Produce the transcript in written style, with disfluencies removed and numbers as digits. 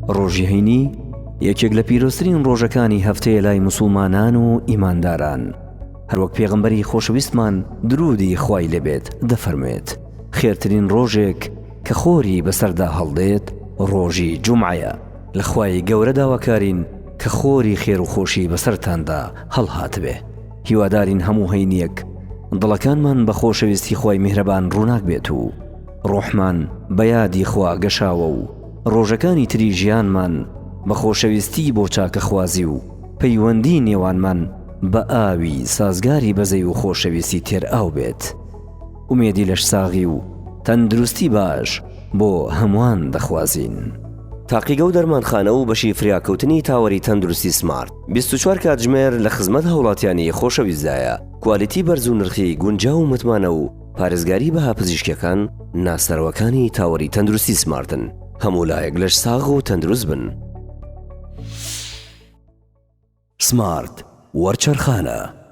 ڕۆژی هەینی یەکێک لە پیرۆسترین ڕۆژەکانی هەفتەیە لای موسڵمانان و ئیمانداران. هەروەک پێغەمبەری خۆشەویستمان درودی خوای لێبێت دەفەرموێت خێرترین ڕۆژێک کە خۆری بەسەردا هەڵدێت ڕۆژی جومعەیە. لە خوای گەورە داواکارین کە خۆری خێر و خۆشی بەسەرتاندا هەڵهاتبێ. هیوادارین هەموو هەینیەک دڵەکانمان بە خۆشەویستی خوای میهرەبان ڕووناک بێت و ڕۆحمان بە یادی خوا گەشاوە و ڕۆژەکانی تری ژیانمان بە خۆشەویستی بۆ چاکەخوازی و پەیوەندی نێوانمان بە ئاوی سازگاری بەزەی و خۆشەویستی تێر ئاو بێت. ئومێدی لەش ساغی و تەندروستی باش بۆ هەمووان دەخوازین. تاقیگە و دەرمانخانە و بەشی فریاکەوتنی تاوەری تەندروستی سمارت 24 کاتژمێر لە خزمەت هاوڵاتیانی خۆشەویستدایە. کوالیتی بەرز و نرخی گونجاو و متمانە و پارێزگاری بەها پزیشکیەکان ناسەرەوەکانی تاوەری تەندروستی سمارتن. هەموو لایەک لەش ساغ و تەندروست بن. سمارت وەرچەرخانە.